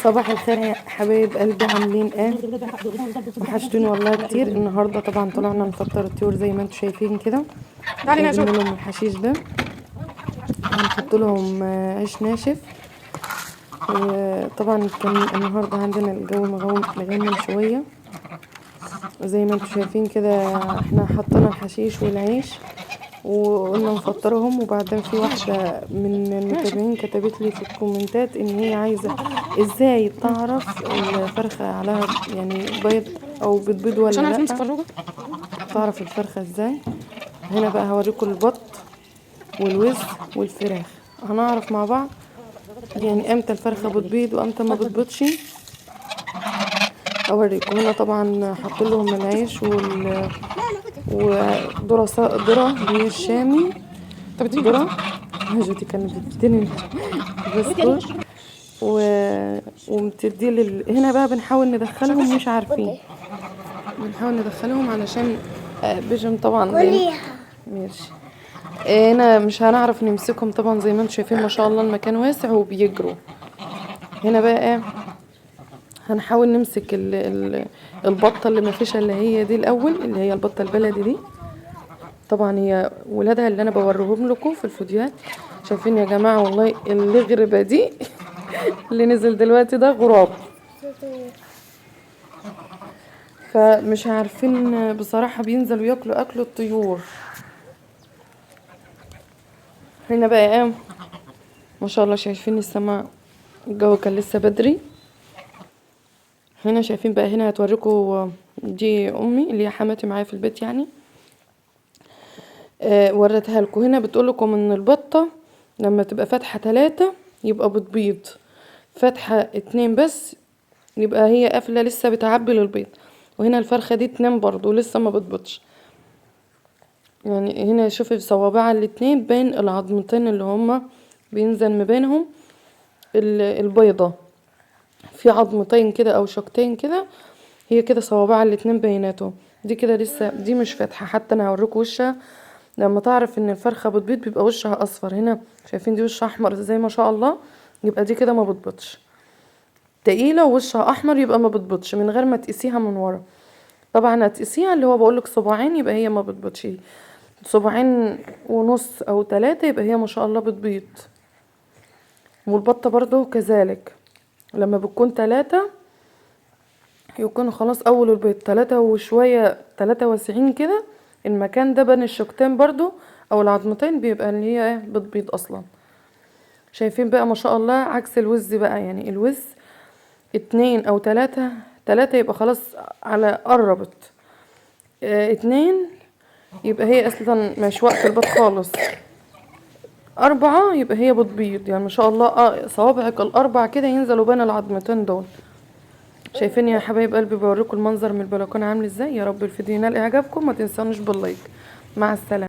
صباح الخير يا حبايب قلبي، عاملين ايه؟ وحشتوني والله كتير. النهارده طبعا طلعنا نفطر الطيور زي ما انتم شايفين كده. جايبين لهم الحشيش ده، هنحط لهم عيش ناشف. وطبعا كان النهارده عندنا الجو مغيم شويه زي ما انتم شايفين كده. احنا حطينا الحشيش والعيش وقلنا نفطرهم. وبعدين في واحدة من المتابعين كتبت لي في الكومنتات ان هي عايزة ازاي تعرف الفرخة عليها يعني بيض او بتبيض ولا لا، تعرف الفرخة ازاي. هنا بقى هوريكم البط والوز والفراخ، هنعرف مع بعض يعني امتى الفرخة بتبيض وامتى ما بتبيضش. اوريكم هنا طبعا حط لهم العيش وذرة اللي هي الشامي. ذرة جوتي كانت بتديني بسكوت وبتدي هنا بقى بنحاول ندخلهم، مش عارفين بنحاول ندخلهم علشان بيجم طبعا ماشي. هنا مش هنعرف نمسكهم طبعا زي ما انتم شايفين، ما شاء الله المكان واسع وبيجروا. هنا بقى ايه، هنحاول نمسك البطه اللي ما فيش اللي هي دي الاول، اللي هي البطه البلدي دي. طبعا هي ولادها اللي انا بوريهم لكم في الفيديوهات. شايفين يا جماعه والله الغربه دي اللي نزل دلوقتي ده غراب، فمش عارفين بصراحه بينزلوا ياكلوا اكل الطيور. هنا بقى ايه، ما شاء الله شايفين السماء، الجو كان لسه بدري. هنا شايفين بقى، هنا هتوريكم دي امي اللي هي حماتي معايا في البيت يعني. وريتها لكم. هنا بتقول لكم ان البطه لما تبقى فاتحه 3 يبقى بتبيض، فاتحه 2 بس يبقى هي قافله لسه بتعبي للبيض. وهنا الفرخه دي تنام برضو لسه ما بتبيضش. يعني هنا شوفي صوابعها الاتنين بين العظمتين اللي هما بينزل ما بينهم البيضه، في عظمتين كده او شوكتين كده، هي كده صوابعها الاتنين بيناتهم. دي كده لسه دي مش فاتحه. حتى انا هوريكم وشها لما تعرف ان الفرخه بتبيض بيبقى وشها اصفر. هنا شايفين دي وشها احمر زي ما شاء الله، يبقى دي كده ما بتبيضش. تقيله ووشها احمر يبقى ما بتبيضش من غير ما تقيسيها من ورا. طبعا هتقيسيها اللي هو بقولك صباعين يبقى هي ما بتبيضش، صباعين ونص او 3 يبقى هي ما شاء الله بتبيض. والبطه برضو كذلك لما بتكون 3 يكون خلاص اول البيض 3 وشويه 3 واسعين كده، المكان ده بين الشوكتين برضو او العظمتين بيبقى اللي هي ايه بتبيض اصلا. شايفين بقى ما شاء الله عكس الوز بقى، يعني الوز 2 او 3 يبقى خلاص على قربت 2 يبقى هي اصلا مش وقت البيض خالص. 4 يبقى هي بتبيض، يعني ما شاء الله صوابعك ال4 كده ينزلوا بين العظمتين دول. شايفين يا حبايب قلبي بوريكم المنظر من البلكونه عامل ازاي. يا رب الفيديو ينال اعجابكم، ما تنسونوش باللايك. مع السلامه.